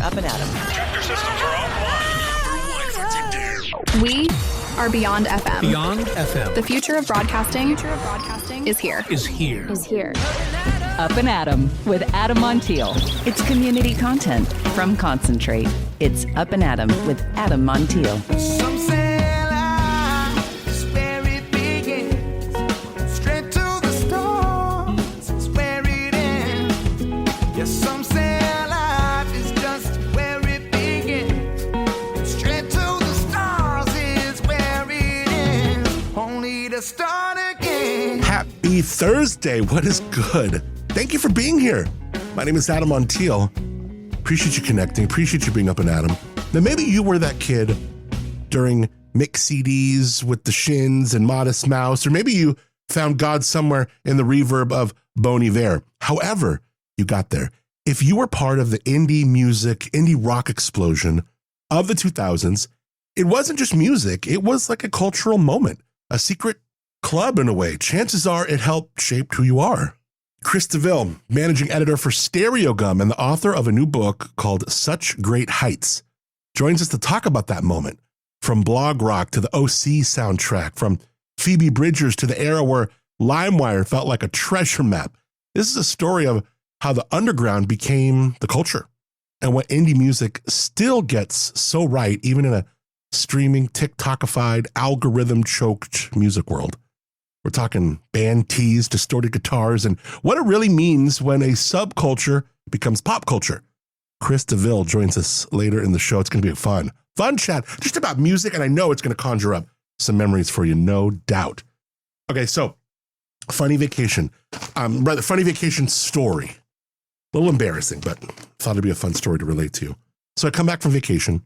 Up+Adam. Tractor systems are offline. We are Beyond FM. Beyond FM. The future of broadcasting is here. Up+Adam with Adam Montiel. It's community content from Concentrate. It's Up+Adam with Adam Montiel. Some say life is where it begins. Straight to the stars is where it ends. Yes, some say life is just where it begins. Straight to the stars is where it ends. Only to start again. Happy Thursday. What is good? Thank you for being here. My name is Adam Montiel. Appreciate you connecting. Appreciate you being Up+Adam. Now, maybe you were that kid during mix CDs with the Shins and Modest Mouse, or maybe you found God somewhere in the reverb of Bon Iver. However you got there, if you were part of the indie music, indie rock explosion of the 2000s, it wasn't just music. It was like a cultural moment, a secret club in a way. Chances are it helped shape who you are. Chris DeVille, managing editor for Stereo Gum and the author of a new book called Such Great Heights, joins us to talk about that moment, from blog rock to the OC soundtrack, from Phoebe Bridgers to the era where LimeWire felt like a treasure map. This is a story of how the underground became the culture and what indie music still gets so right, even in a streaming, TikTokified, algorithm-choked music world. We're talking band tees, distorted guitars, and what it really means when a subculture becomes pop culture. Chris DeVille joins us later in the show. It's going to be a fun chat just about music, and I know it's going to conjure up some memories for you, no doubt. Okay, so funny vacation story. A little embarrassing, but thought it'd be a fun story to relate to. So I come back from vacation,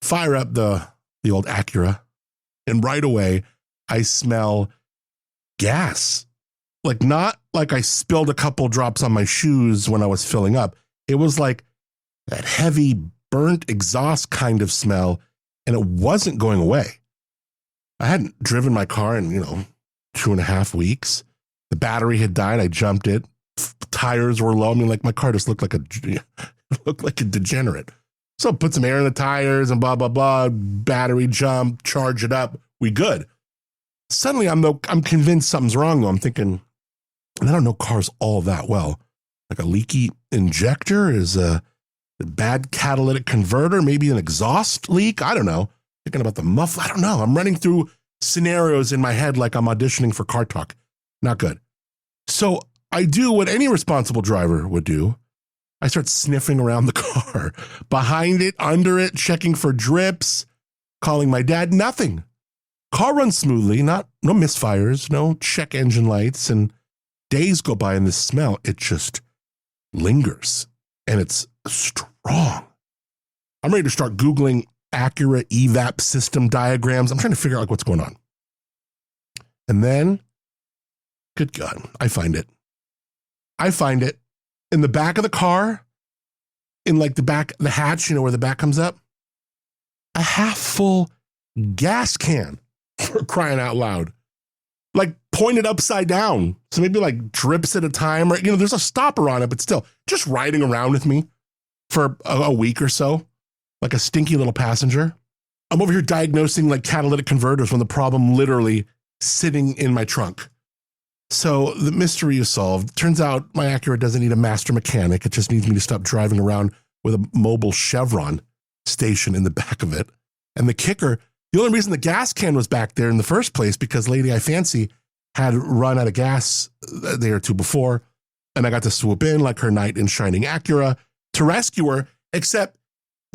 fire up the old Acura, and right away I smell gas. Like, not like I spilled a couple drops on my shoes when I was filling up. It was like that heavy burnt exhaust kind of smell, and it wasn't going away. I hadn't driven my car in, 2.5 weeks. The battery had died. I jumped it. Tires were low. I mean, like, my car just looked like a degenerate. So put some air in the tires and blah, blah, blah. Battery jump, charge it up. We good. Suddenly, I'm convinced something's wrong, though. I'm thinking, and I don't know cars all that well. Like a leaky injector is a bad catalytic converter, maybe an exhaust leak. I don't know. Thinking about the muffler. I don't know. I'm running through scenarios in my head like I'm auditioning for Car Talk. Not good. So I do what any responsible driver would do. I start sniffing around the car, behind it, under it, checking for drips, calling my dad. Nothing. Car runs smoothly, no misfires, no check engine lights, and days go by and this smell, it just lingers, and it's strong. I'm ready to start Googling Acura evap system diagrams. I'm trying to figure out like what's going on. And then, good God, I find it in the back of the car, in like the hatch, where the back comes up, a half full gas can. For crying out loud, like pointed upside down. So maybe like drips at a time, or, there's a stopper on it, but still just riding around with me for a week or so, like a stinky little passenger. I'm over here diagnosing like catalytic converters when the problem literally sitting in my trunk. So the mystery is solved. Turns out my Acura doesn't need a master mechanic. It just needs me to stop driving around with a mobile Chevron station in the back of it. And the kicker, the only reason the gas can was back there in the first place because Lady I Fancy had run out of gas a day or two before, and I got to swoop in like her knight in shining Acura to rescue her, except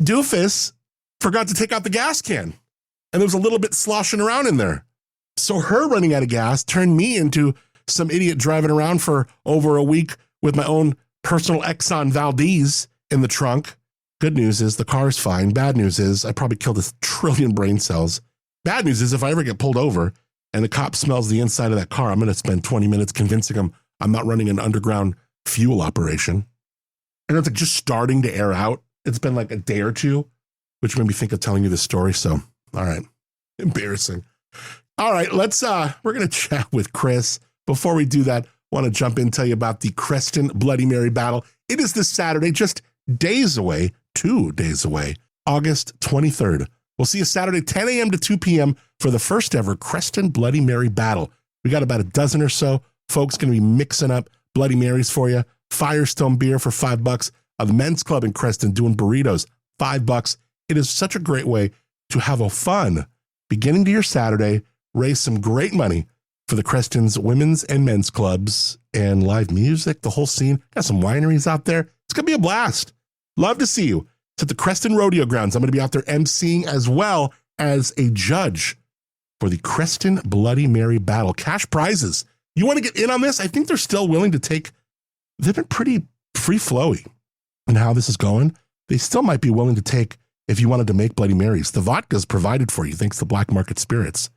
Doofus forgot to take out the gas can, and there was a little bit sloshing around in there. So her running out of gas turned me into some idiot driving around for over a week with my own personal Exxon Valdez in the trunk. Good news is the car's fine. Bad news is I probably killed 1 trillion brain cells. Bad news is if I ever get pulled over and the cop smells the inside of that car, I'm going to spend 20 minutes convincing him I'm not running an underground fuel operation. And it's like just starting to air out. It's been like a day or two, which made me think of telling you this story. So, all right. Embarrassing. All right. We're going to chat with Chris. Before we do that, I want to jump in and tell you about the Creston Bloody Mary battle. It is this Saturday, just days away. 2 days away, August 23rd. We'll see you Saturday, 10 a.m. to 2 p.m. for the first ever Creston Bloody Mary battle. We got about a dozen or so folks going to be mixing up Bloody Marys for you. Firestone beer for $5. The men's club in Creston doing burritos, $5. It is such a great way to have a fun beginning to your Saturday, raise some great money for the Creston's women's and men's clubs and live music, the whole scene. Got some wineries out there. It's going to be a blast. Love to see you. It's at the Creston Rodeo Grounds. I'm going to be out there emceeing as well as a judge for the Creston Bloody Mary battle. Cash prizes. You want to get in on this? I think they're still willing to take, they've been pretty free-flowy in how this is going. They still might be willing to take, if you wanted to make Bloody Marys. The vodka's provided for you thanks to Black Market Spirits.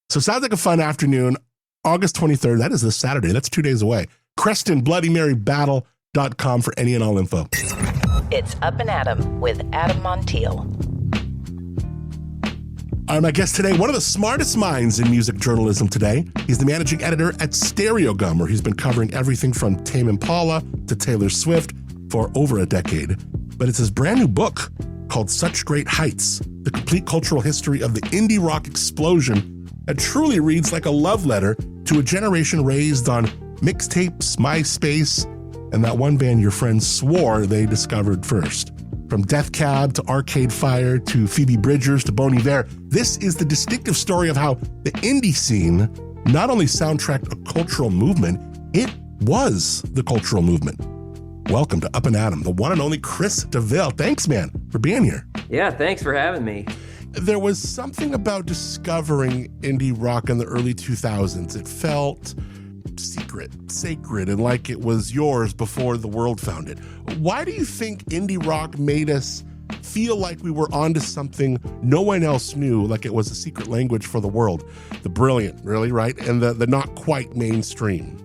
So it sounds like a fun afternoon. August 23rd, that is this Saturday. That's 2 days away. CrestonBloodyMaryBattle.com for any and all info. It's Up and Adam with Adam Montiel. My guest today, one of the smartest minds in music journalism today. He's the managing editor at Stereo Gum, where he's been covering everything from Tame Impala to Taylor Swift for over a decade. But it's his brand new book called Such Great Heights, the complete cultural history of the indie rock explosion that truly reads like a love letter to a generation raised on mixtapes, MySpace, and that one band your friends swore they discovered first. From Death Cab to Arcade Fire to Phoebe Bridgers to Bon Iver, this is the distinctive story of how the indie scene not only soundtracked a cultural movement, it was the cultural movement. Welcome to Up and Adam, the one and only Chris DeVille. Thanks, man, for being here. Yeah, thanks for having me. There was something about discovering indie rock in the early 2000s. It felt secret, sacred, and like it was yours before the world found it. Why do you think indie rock made us feel like we were onto something no one else knew, like it was a secret language for the world? The brilliant, really, right? And the not quite mainstream.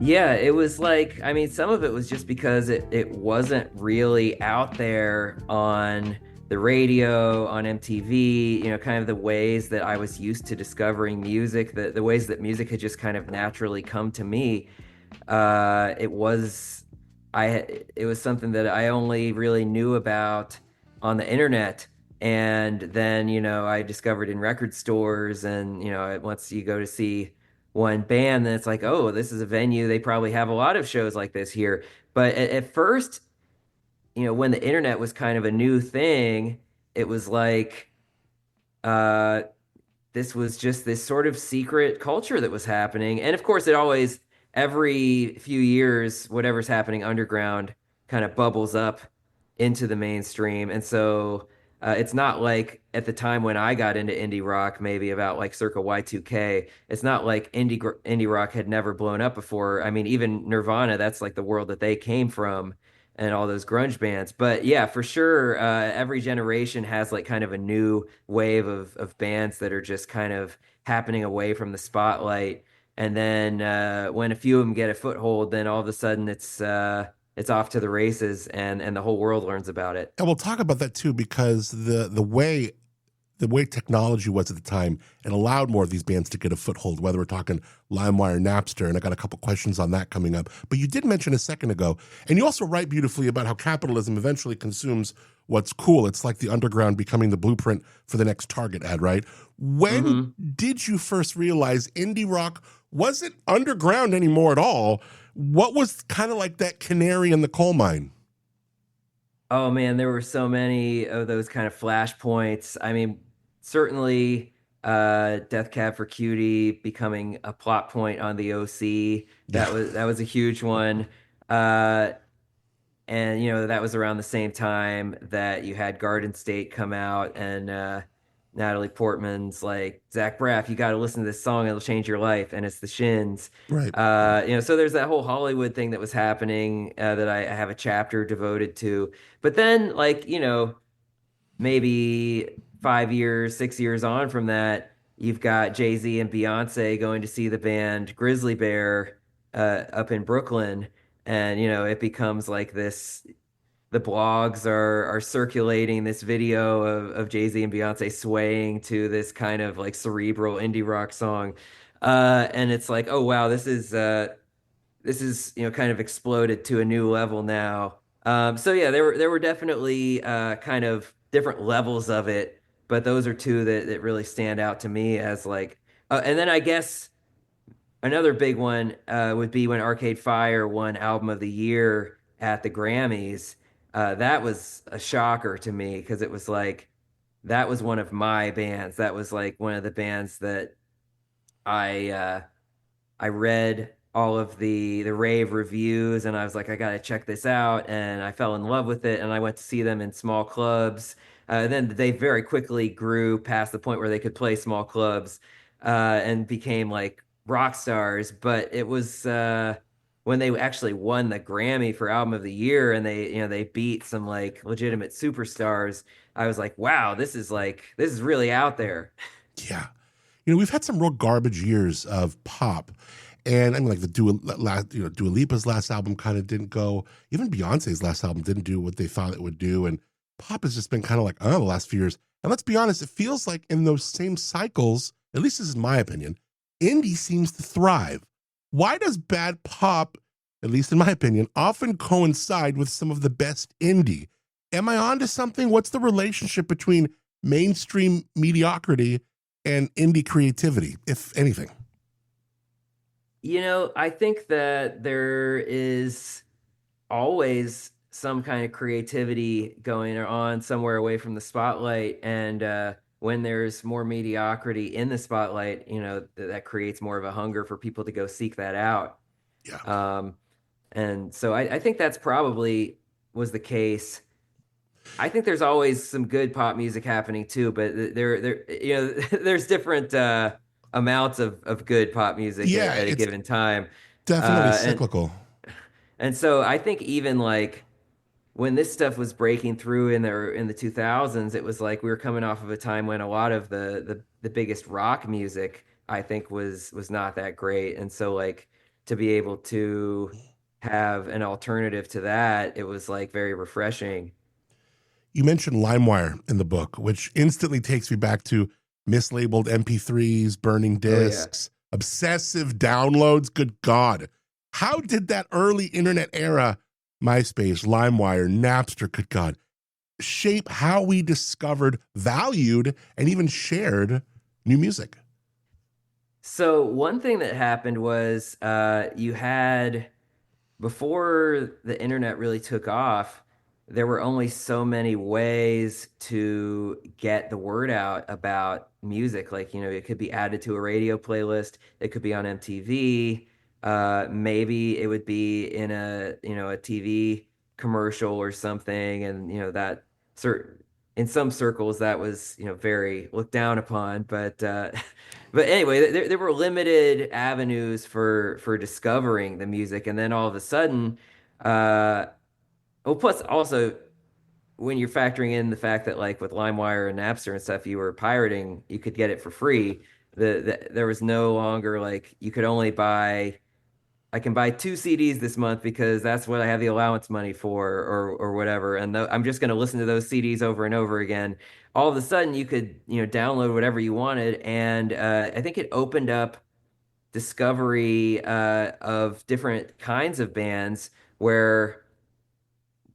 Yeah, it was like, I mean, some of it was just because it wasn't really out there on the radio, on MTV, you know, kind of the ways that I was used to discovering music, the ways that music had just kind of naturally come to me. It was something that I only really knew about on the internet. And then, you know, I discovered in record stores, and, you know, once you go to see one band, then it's like, oh, this is a venue. They probably have a lot of shows like this here. But at first, you know, when the internet was kind of a new thing, it was like this was just this sort of secret culture that was happening. And of course, every few years, whatever's happening underground kind of bubbles up into the mainstream. And so it's not like at the time when I got into indie rock, maybe about like circa Y2K, it's not like indie rock had never blown up before. I mean, even Nirvana, that's like the world that they came from, and all those grunge bands. But yeah, for sure, every generation has like kind of a new wave of bands that are just kind of happening away from the spotlight. And then when a few of them get a foothold, then all of a sudden it's off to the races, and the whole world learns about it. And we'll talk about that too, because the way technology was at the time, it allowed more of these bands to get a foothold, whether we're talking LimeWire, Napster, and I got a couple questions on that coming up. But you did mention a second ago, and you also write beautifully about how capitalism eventually consumes what's cool. It's like the underground becoming the blueprint for the next Target ad, right? When did you first realize indie rock wasn't underground anymore at all? What was kind of like that canary in the coal mine? Oh man, there were so many of those kind of flashpoints. I mean, certainly Death Cab for Cutie becoming a plot point on the OC. That was a huge one. And you know, that was around the same time that you had Garden State come out, and Natalie Portman's like, Zach Braff, you got to listen to this song, it'll change your life, and it's the Shins. Right. You know, so there's that whole Hollywood thing that was happening that I have a chapter devoted to. But then, like, you know, maybe 5 years, 6 years on from that, you've got Jay-Z and Beyonce going to see the band Grizzly Bear up in Brooklyn, and you know, it becomes like this. The blogs are circulating this video of Jay-Z and Beyonce swaying to this kind of like cerebral indie rock song. And it's like, oh wow, this is, you know, kind of exploded to a new level now. So yeah, there were definitely kind of different levels of it, but those are two that really stand out to me as like, and then I guess another big one would be when Arcade Fire won Album of the Year at the Grammys. That was a shocker to me because it was like that was one of my bands. That was like one of the bands that I I read all of the rave reviews and I was like, I gotta check this out, and I fell in love with it, and I went to see them in small clubs. Then they very quickly grew past the point where they could play small clubs and became like rock stars. But it was when they actually won the Grammy for Album of the Year, and they beat some like legitimate superstars. I was like, wow, this is really out there. Yeah. We've had some real garbage years of pop. And I mean, like Dua Lipa's last album kind of didn't go. Even Beyonce's last album didn't do what they thought it would do. And pop has just been kind of like, the last few years. And let's be honest, it feels like in those same cycles, at least this is my opinion, indie seems to thrive. Why does bad pop, at least in my opinion, often coincide with some of the best indie? Am I onto something? What's the relationship between mainstream mediocrity and indie creativity, if anything? I think that there is always some kind of creativity going on somewhere away from the spotlight. And when there's more mediocrity in the spotlight, that creates more of a hunger for people to go seek that out. Yeah. And so I think that's probably was the case. I think there's always some good pop music happening too, but there's different amounts of good pop music at a given time. Definitely cyclical. And so I think even like when this stuff was breaking through in the 2000s, it was like we were coming off of a time when a lot of the biggest rock music I think was not that great. And so like to be able to have an alternative to that, it was like very refreshing. You mentioned LimeWire in the book, which instantly takes me back to mislabeled MP3s, burning discs, obsessive downloads. Good God. How did that early internet era, MySpace, LimeWire, Napster, good God, shape how we discovered, valued, and even shared new music? So one thing that happened was you had, before the internet really took off, there were only so many ways to get the word out about music. Like, it could be added to a radio playlist. It could be on MTV. Maybe it would be in a TV commercial or something. And, that in some circles that was, very looked down upon. But, but anyway, there were limited avenues for discovering the music. And then all of a sudden, well, plus also when you're factoring in the fact that like with LimeWire and Napster and stuff, you were pirating, you could get it for free. There was no longer like you could only buy. I can buy 2 CDs this month because that's what I have the allowance money for, or whatever. And I'm just going to listen to those CDs over and over again. All of a sudden, you could download whatever you wanted, and I think it opened up discovery of different kinds of bands where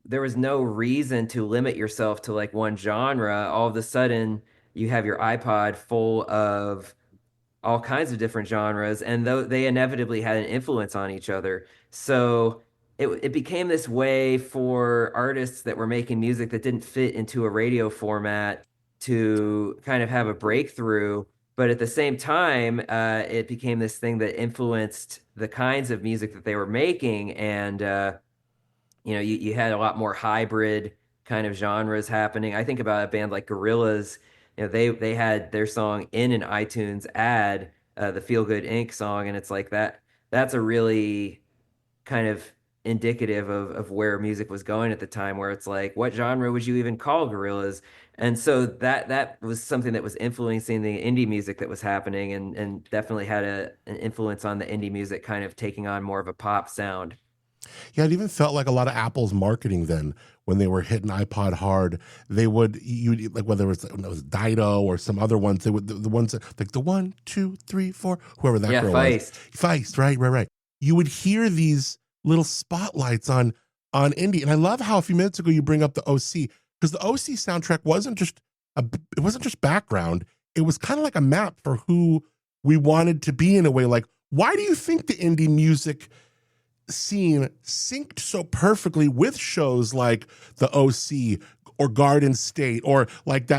there was no reason to limit yourself to like one genre. All of a sudden, you have your iPod full of all kinds of different genres, and though they inevitably had an influence on each other. So it became this way for artists that were making music that didn't fit into a radio format to kind of have a breakthrough. But at the same time, it became this thing that influenced the kinds of music that they were making. And you had a lot more hybrid kind of genres happening. I think about a band like Gorillaz. They had their song in an iTunes ad, the Feel Good Inc. song, and it's like that's a really kind of indicative of where music was going at the time, where it's like, what genre would you even call Gorillaz? And so that was something that was influencing the indie music that was happening, and definitely had an influence on the indie music kind of taking on more of a pop sound. Yeah, it even felt like a lot of Apple's marketing then when they were hitting iPod hard. They would, like whether it was Dido or some other ones, they would the ones that, like the 1, 2, 3, 4, whoever that girl Feist. was. Feist, right. You would hear these little spotlights on on indie. And I love how a few minutes ago you bring up the OC, because the OC soundtrack it wasn't just background. It was kind of like a map for who we wanted to be in a way. Like, why do you think the indie music scene synced so perfectly with shows like the OC or Garden State, or like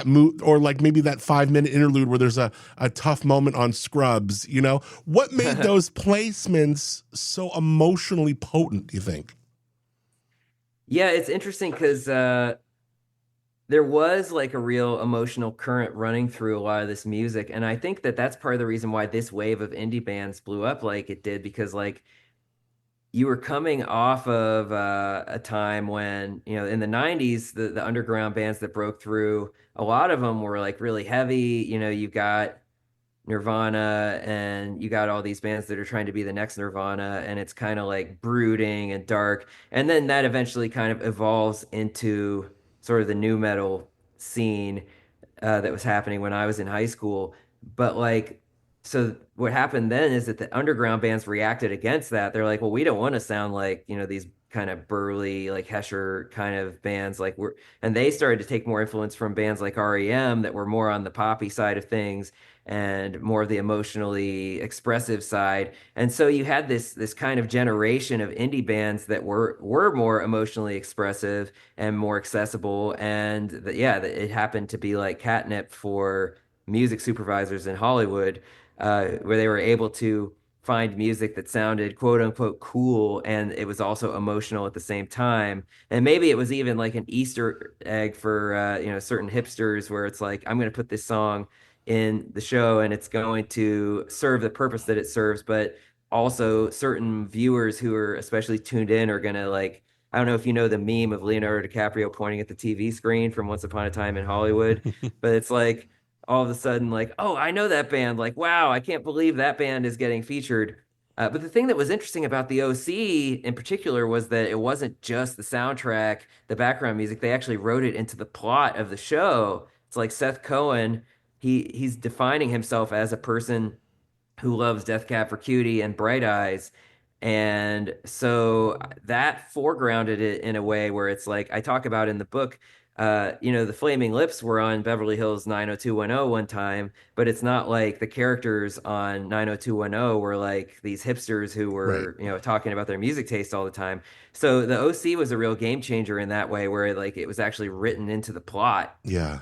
or like maybe that 5-minute interlude where there's a tough moment on Scrubs? You know, what made those placements so emotionally potent, do you think? Yeah, it's interesting because there was like a real emotional current running through a lot of this music, and I think that that's part of the reason why this wave of indie bands blew up like it did, because like you were coming off of a time when, you know, in the 90s, the underground bands that broke through, a lot of them were like really heavy. You know, you got Nirvana and you got all these bands that are trying to be the next Nirvana, and it's kind of like brooding and dark. And then that eventually kind of evolves into sort of the new metal scene that was happening when I was in high school. But like, so what happened then is that the underground bands reacted against that. They're like, well, we don't want to sound like, you know, these kind of burly, like Hesher kind of bands. And they started to take more influence from bands like REM that were more on the poppy side of things and more of the emotionally expressive side. And so you had this kind of generation of indie bands that were more emotionally expressive and more accessible. And it happened to be like catnip for music supervisors in Hollywood, where they were able to find music that sounded quote unquote cool and it was also emotional at the same time. And maybe it was even like an Easter egg for certain hipsters, where it's like, I'm going to put this song in the show and it's going to serve the purpose that it serves, but also certain viewers who are especially tuned in are going to like, I don't know if you know the meme of Leonardo DiCaprio pointing at the TV screen from Once Upon a Time in Hollywood, but it's like all of a sudden like, oh, I know that band. Like, wow, I can't believe that band is getting featured. But the thing that was interesting about the OC in particular was that it wasn't just the soundtrack, the background music. They actually wrote it into the plot of the show. It's like Seth Cohen, he's defining himself as a person who loves Death Cab for Cutie and Bright Eyes. And so that foregrounded it in a way where it's like I talk about in the book, the Flaming Lips were on Beverly Hills 90210 one time, but it's not like the characters on 90210 were like these hipsters who were, Right. talking about their music taste all the time. So the OC was a real game changer in that way, where like it was actually written into the plot. Yeah.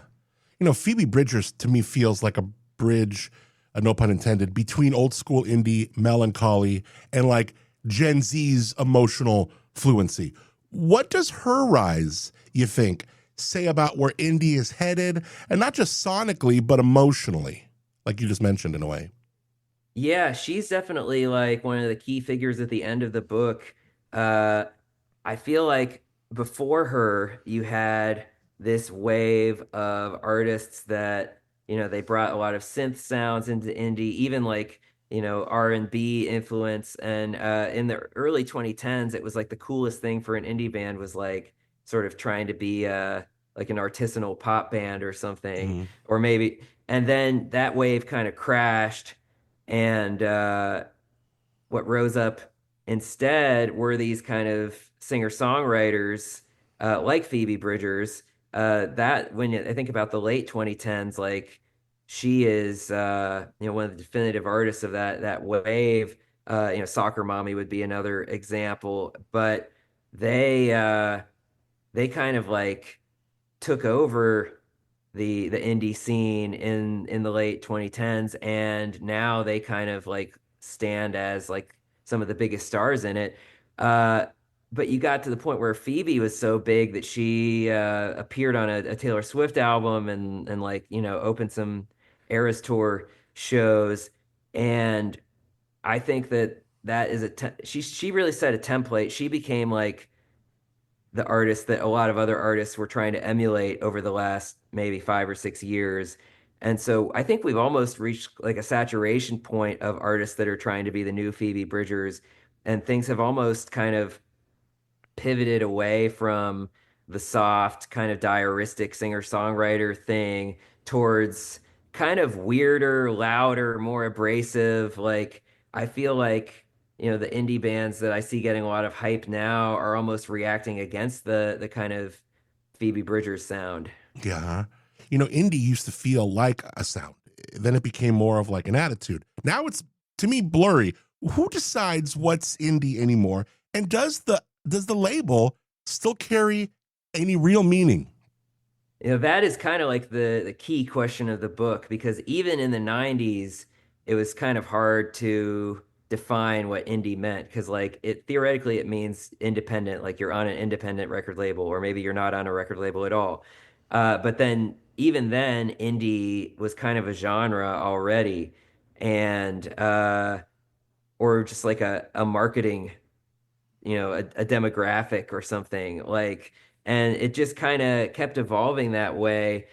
You know, Phoebe Bridgers to me feels like a bridge, no pun intended, between old school indie melancholy and like Gen Z's emotional fluency. What does her rise, you think, say about where indie is headed, and not just sonically, but emotionally, like you just mentioned in a way? Yeah, she's definitely like one of the key figures at the end of the book. Uh, I feel like before her, you had this wave of artists that, they brought a lot of synth sounds into indie, even like, R&B influence. And in the early 2010s, it was like the coolest thing for an indie band was like sort of trying to be like an artisanal pop band or something, Mm-hmm. or maybe, and then that wave kind of crashed. And what rose up instead were these kind of singer-songwriters like Phoebe Bridgers. That when I think about the late 2010s, like she is one of the definitive artists of that wave. Soccer Mommy would be another example, but they they kind of like took over the indie scene in the late 2010s, and now they kind of like stand as like some of the biggest stars in it. uh but you got to the point where Phoebe was so big that she appeared on a Taylor Swift album and like opened some Eras Tour shows. And I think that is she really set a template. She became like the artist that a lot of other artists were trying to emulate over the last maybe 5 or 6 years. And so I think we've almost reached like a saturation point of artists that are trying to be the new Phoebe Bridgers, and things have almost kind of pivoted away from the soft, kind of diaristic singer-songwriter thing towards kind of weirder, louder, more abrasive. Like I feel like, the indie bands that I see getting a lot of hype now are almost reacting against the kind of Phoebe Bridgers sound. Yeah. Indie used to feel like a sound. Then it became more of like an attitude. Now it's, to me, blurry. Who decides what's indie anymore? And does the label still carry any real meaning? That is kind of like the key question of the book, because even in the 90s, it was kind of hard to define what indie meant, because like theoretically it means independent, like you're on an independent record label, or maybe you're not on a record label at all. But then even then, indie was kind of a genre already, and or just like a marketing, a demographic or something like, and it just kind of kept evolving that way.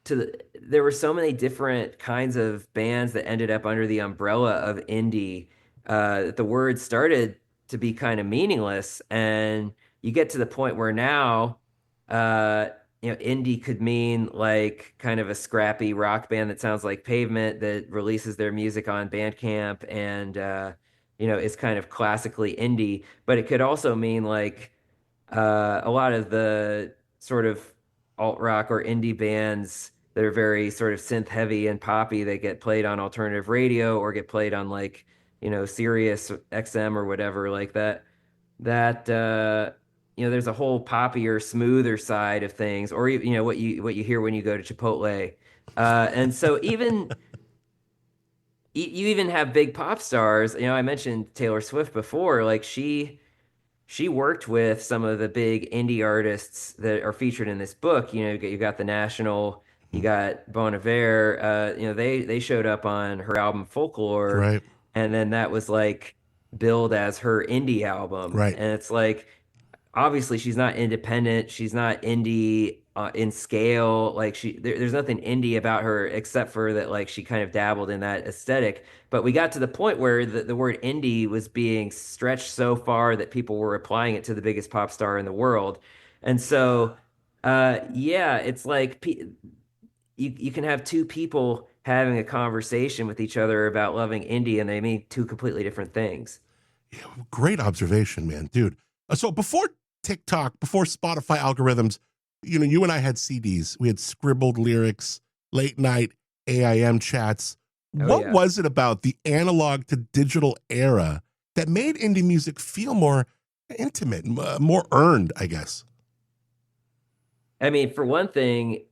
There were so many different kinds of bands that ended up under the umbrella of indie, that the word started to be kind of meaningless, and you get to the point where now, uh, indie could mean like kind of a scrappy rock band that sounds like Pavement, that releases their music on Bandcamp, and is kind of classically indie. But it could also mean like, a lot of the sort of alt rock or indie bands that are very sort of synth heavy and poppy that get played on alternative radio or get played on like, Sirius XM or whatever like that. That there's a whole poppier, smoother side of things, or what you hear when you go to Chipotle, and so you even have big pop stars. I mentioned Taylor Swift before. Like she worked with some of the big indie artists that are featured in this book. You got The National, you got Bon Iver. They showed up on her album Folklore, Right. and then that was like billed as her indie album. Right. And it's like, obviously she's not independent, she's not indie in scale, like there's nothing indie about her except for that, like she kind of dabbled in that aesthetic. But we got to the point where the word indie was being stretched so far that people were applying it to the biggest pop star in the world. And so yeah, it's like you can have two people having a conversation with each other about loving indie, and they mean two completely different things. Yeah, great observation, man, dude. So before TikTok, before Spotify algorithms, you and I had CDs. We had scribbled lyrics, late night AIM chats. What was it about the analog to digital era that made indie music feel more intimate, more earned, I guess? I mean, for one thing,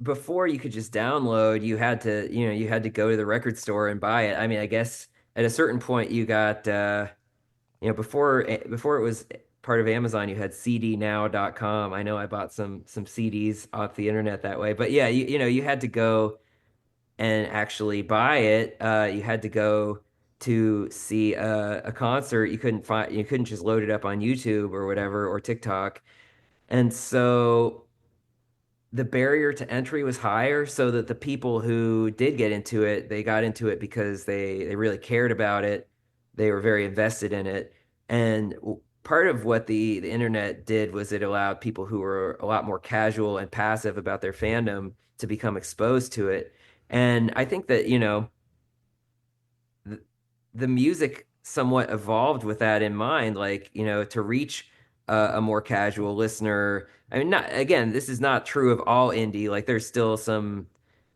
before you could just download, you had to go to the record store and buy it. I mean, I guess at a certain point you got, before it was part of Amazon, you had cdnow.com. I know I bought some CDs off the internet that way. But yeah, you had to go and actually buy it. You had to go to see a concert. You couldn't just load it up on YouTube or whatever, or TikTok. And so the barrier to entry was higher, so that the people who did get into it, they got into it because they really cared about it. They were very invested in it. And part of what the internet did was it allowed people who were a lot more casual and passive about their fandom to become exposed to it. And I think that, the music somewhat evolved with that in mind, like, to reach a more casual listener. I mean, not, again, this is not true of all indie. Like, there's still some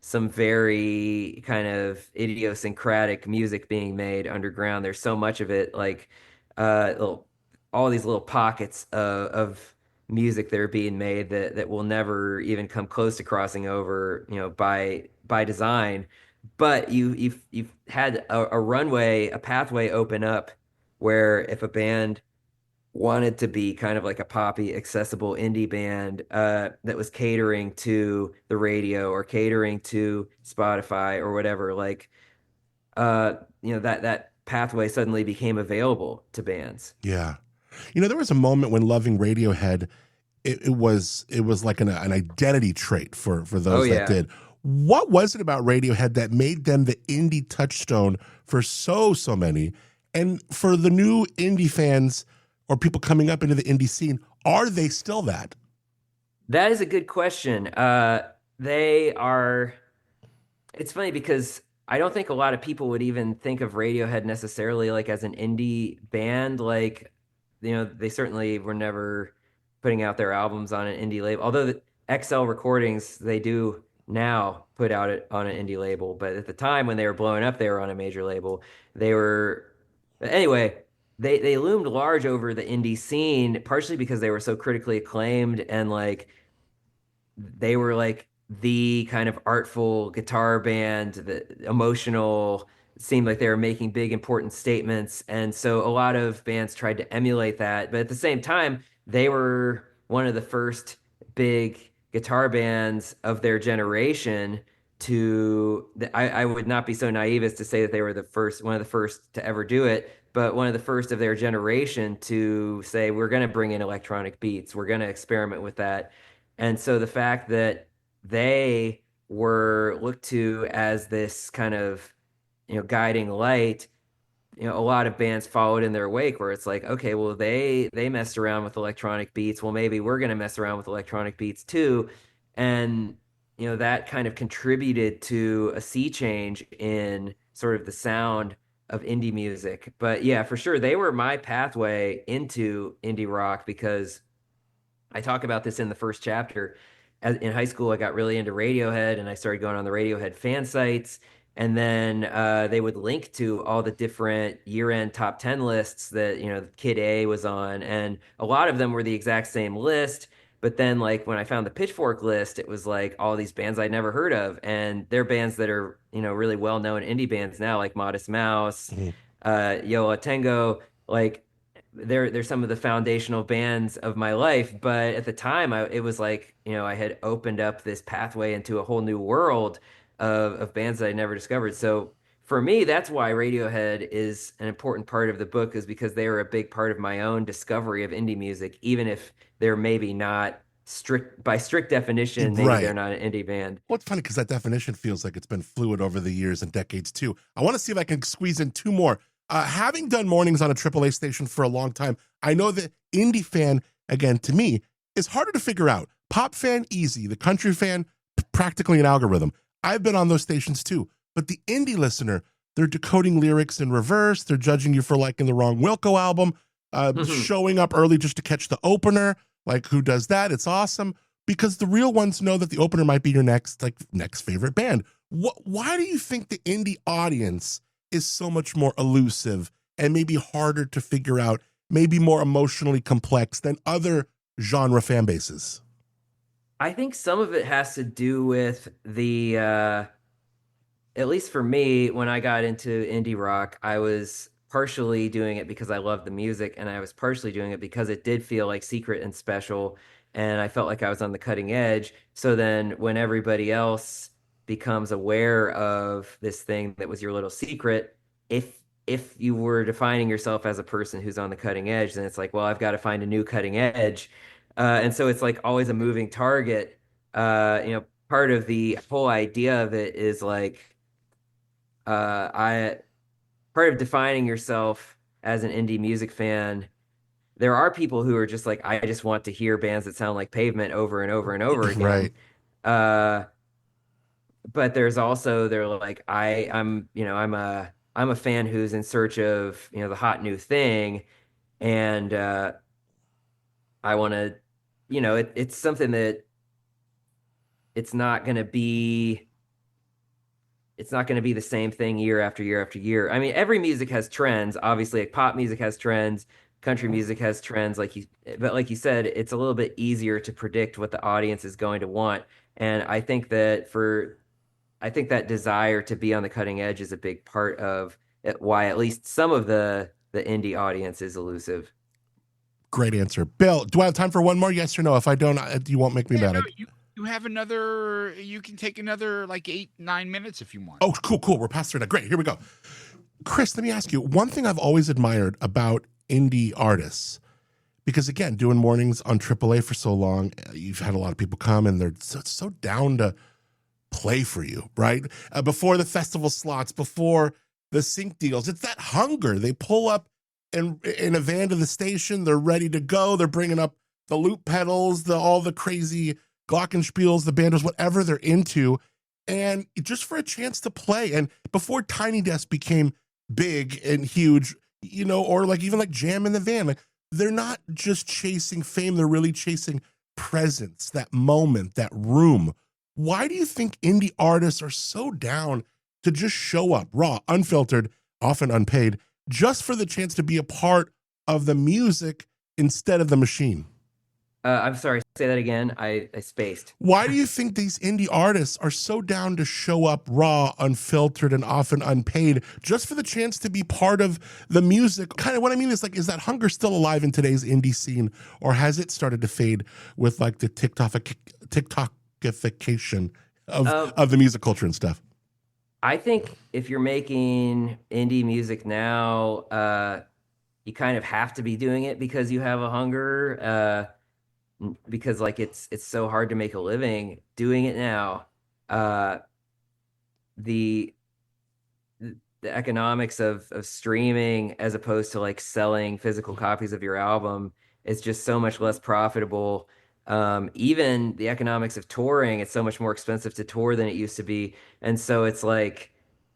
very kind of idiosyncratic music being made underground. There's so much of it, like all these little pockets of music that are being made that will never even come close to crossing over, by design. But you've had a runway, a pathway open up, where if a band wanted to be kind of like a poppy, accessible indie band, that was catering to the radio or catering to Spotify or whatever, like, that pathway suddenly became available to bands. Yeah. There was a moment when loving Radiohead, it was like an identity trait for those that did. What was it about Radiohead that made them the indie touchstone for so many? And for the new indie fans or people coming up into the indie scene, are they still that? That is a good question. They are. It's funny because I don't think a lot of people would even think of Radiohead necessarily like as an indie band. Like, they certainly were never putting out their albums on an indie label. Although the XL Recordings, they do now put out it on an indie label, but at the time when they were blowing up, they were on a major label. They were anyway. They loomed large over the indie scene, partially because they were so critically acclaimed and like they were like the kind of artful guitar band, the emotional, it seemed like they were making big important statements. And so a lot of bands tried to emulate that. But at the same time, they were one of the first big guitar bands of their generation I would not be so naive as to say that they were one of the first to ever do it, but one of the first of their generation to say, we're going to bring in electronic beats. We're going to experiment with that. And so the fact that they were looked to as this kind of, guiding light, a lot of bands followed in their wake where it's like, okay, well, they messed around with electronic beats. Well, maybe we're going to mess around with electronic beats too. And, that kind of contributed to a sea change in sort of the sound of indie music. But yeah, for sure, they were my pathway into indie rock because I talk about this in the first chapter. In high school, I got really into Radiohead and I started going on the Radiohead fan sites. And then they would link to all the different year-end top 10 lists that, Kid A was on. And a lot of them were the exact same list. But then, like, when I found the Pitchfork list, it was like all these bands I'd never heard of. And they're bands that are, really well-known indie bands now, like Modest Mouse, Yo La Tengo. Like, they're some of the foundational bands of my life. But at the time, it was like, I had opened up this pathway into a whole new world of bands that I never discovered. So for me, that's why Radiohead is an important part of the book, is because they were a big part of my own discovery of indie music, even if they're maybe not by strict definition, maybe they're not an indie band. Well, it's funny because that definition feels like it's been fluid over the years and decades too. I want to see if I can squeeze in two more. Having done mornings on a AAA station for a long time, I know that indie fan, again, to me, is harder to figure out. Pop fan, easy. The country fan, practically an algorithm. I've been on those stations too. But the indie listener, they're decoding lyrics in reverse. They're judging you for liking the wrong Wilco album, showing up early just to catch the opener. Like, who does that? It's awesome. Because the real ones know that the opener might be your next favorite band. Why do you think the indie audience is so much more elusive and maybe harder to figure out, maybe more emotionally complex than other genre fan bases? I think some of it has to do with the, at least for me, when I got into indie rock, I was partially doing it because I loved the music, and I was partially doing it because it did feel like secret and special, and I felt like I was on the cutting edge. So then when everybody else becomes aware of this thing that was your little secret, if you were defining yourself as a person who's on the cutting edge, then it's like, well, I've got to find a new cutting edge. And so it's like always a moving target. Part of the whole idea of it is like, part of defining yourself as an indie music fan, there are people who are just like, I just want to hear bands that sound like Pavement over and over and over again. Right. But there's also, they're like, I'm a fan who's in search of, the hot new thing. And, I want to, it's something that it's not going to be the same thing year after year after year. I mean, every music has trends. Obviously, like pop music has trends, country music has trends. But like you said, it's a little bit easier to predict what the audience is going to want. And I think that desire to be on the cutting edge is a big part of why at least some of the indie audience is elusive. Great answer. Bill, do I have time for one more? Yes or no? If I don't, you won't make me mad. No, you have another, you can take another like 8-9 minutes if you want. Oh, cool. We're past 3 now. Great. Here we go. Chris, let me ask you, one thing I've always admired about indie artists, because again, doing mornings on AAA for so long, you've had a lot of people come and they're so down to play for you, right? Before the festival slots, before the sync deals, it's that hunger. They pull up in a van to the station. They're ready to go. They're bringing up the loop pedals, all the crazy glockenspiels, the bandos, whatever they're into. and just for a chance to play. And before Tiny Desk became big and huge, you know, or like even like Jam in the Van, like they're not just chasing fame, they're really chasing presence, that moment, that room. Why do you think indie artists are so down to just show up raw, unfiltered, often unpaid, just for the chance to be a part of the music instead of the machine? I'm sorry, say that again. I spaced. Why do you think these indie artists are so down to show up raw, unfiltered, and often unpaid just for the chance to be part of the music? Kind of what I mean is like, is that hunger still alive in today's indie scene, or has it started to fade with like the TikTokification of the music culture and stuff? I think if you're making indie music now, you kind of have to be doing it because you have a hunger. Because like it's so hard to make a living doing it now. The economics of streaming as opposed to like selling physical copies of your album is just so much less profitable. Even the economics of touring, it's so much more expensive to tour than it used to be. And so it's like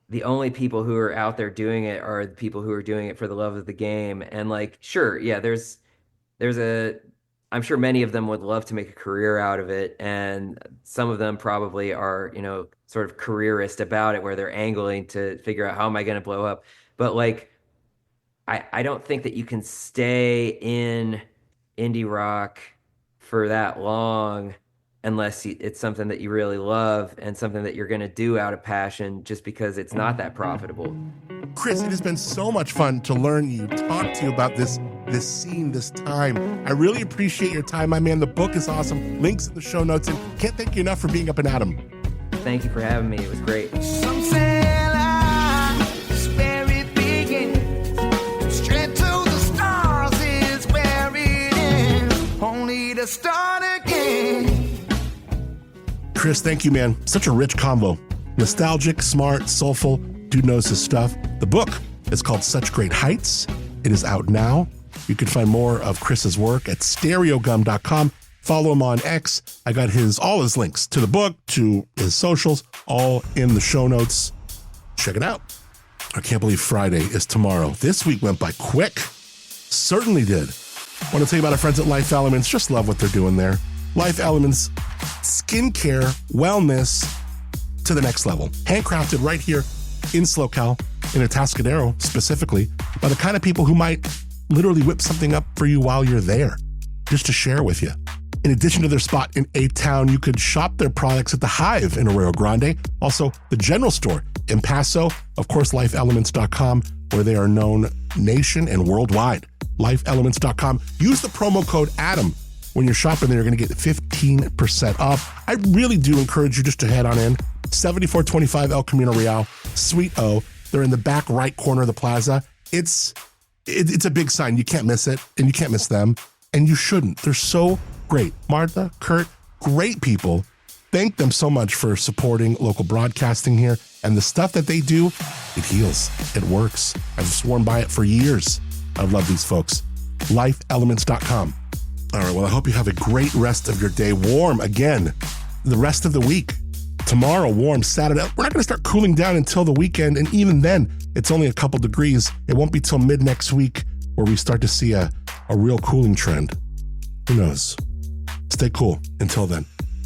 the only people who are out there doing it are the people who are doing it for the love of the game. And like, sure, yeah, I'm sure many of them would love to make a career out of it. And some of them probably are, you know, sort of careerist about it where they're angling to figure out how am I going to blow up. But like, I don't think that you can stay in indie rock for that long unless it's something that you really love and something that you're going to do out of passion just because it's not that profitable. Chris, it has been so much fun to learn you, talk to you about this scene, this time. I really appreciate your time, my man. The book is awesome. Links in the show notes, and can't thank you enough for being Up and Adam. Thank you for having me. It was great. Some say life's where it begins. Straight to the stars is where it ends. Only to start again. Chris, thank you, man. Such a rich convo. Nostalgic, smart, soulful. Dude knows his stuff. The book is called Such Great Heights. It is out now. You can find more of Chris's work at stereogum.com. Follow him on X. I got all his links to the book, to his socials, all in the show notes. Check it out. I can't believe Friday is tomorrow. This week went by quick. Certainly did. I want to tell you about our friends at Life Elements. Just love what they're doing there. Life Elements, skincare, wellness to the next level. Handcrafted right here in SoCal, in Atascadero specifically, by the kind of people who might literally whip something up for you while you're there, just to share with you. In addition to their spot in A-Town, you could shop their products at the Hive in Arroyo Grande, also the General Store in Paso, of course, lifeelements.com, where they are known nation and worldwide. Lifeelements.com. Use the promo code ADAM when you're shopping there. You're going to get 15% off. I really do encourage you just to head on in. 7425 El Camino Real, Suite O. They're in the back right corner of the plaza. It's a big sign. You can't miss it, and you can't miss them, and you shouldn't. They're so great. Martha, Kurt, great people. Thank them so much for supporting local broadcasting here, and the stuff that they do, it heals. It works. I've sworn by it for years. I love these folks. Lifeelements.com. All right, well, I hope you have a great rest of your day. Warm again the rest of the week. Tomorrow, warm. Saturday, we're not going to start cooling down until the weekend, and even then, it's only a couple degrees. It won't be till mid next week where we start to see a real cooling trend. Who knows? Stay cool until then.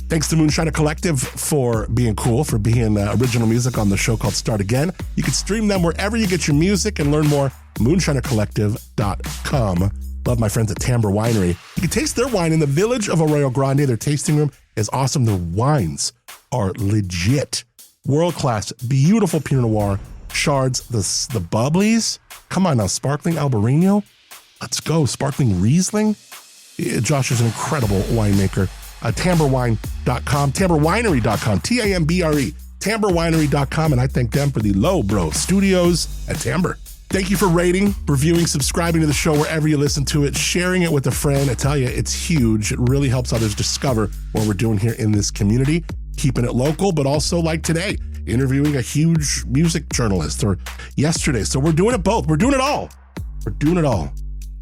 Thanks to Moonshiner Collective for being cool, for being original music on the show called Start Again. You can stream them wherever you get your music and learn more. MoonshinerCollective.com. Love my friends at Tamber Winery. You can taste their wine in the village of Arroyo Grande. Their tasting room is awesome. Their wines are legit. World-class, beautiful Pinot Noir, Shards, the bubblies. Come on now, Sparkling Albarino. Let's go. Sparkling Riesling. Josh is an incredible winemaker. Tamberwine.com, tamberwinery.com, T-A-M-B-R-E, tamberwinery.com, and I thank them for the Low Bro Studios at Tamber. Thank you for rating, reviewing, subscribing to the show wherever you listen to it, sharing it with a friend. I tell you, it's huge. It really helps others discover what we're doing here in this community, keeping it local, but also like today, interviewing a huge music journalist, or yesterday. So we're doing it both. We're doing it all. We're doing it all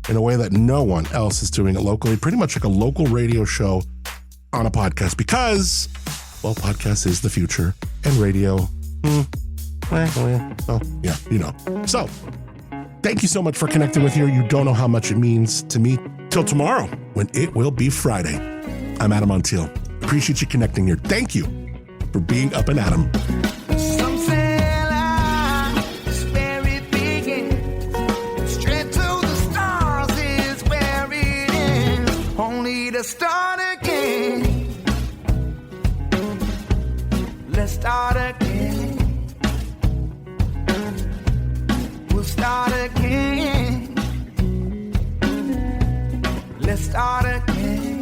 in a way that no one else is doing it locally, pretty much like a local radio show on a podcast, because well, podcast is the future and radio. Well, yeah, you know. So, thank you so much for connecting with here. You don't know how much it means to me. Till tomorrow, when it will be Friday. I'm Adam Montiel. Appreciate you connecting here. Thank you for being Up and Adam. Some say life is where it begins. Straight to the stars is where it ends. Only to start again. Let's start again. We'll start again. Let's start again.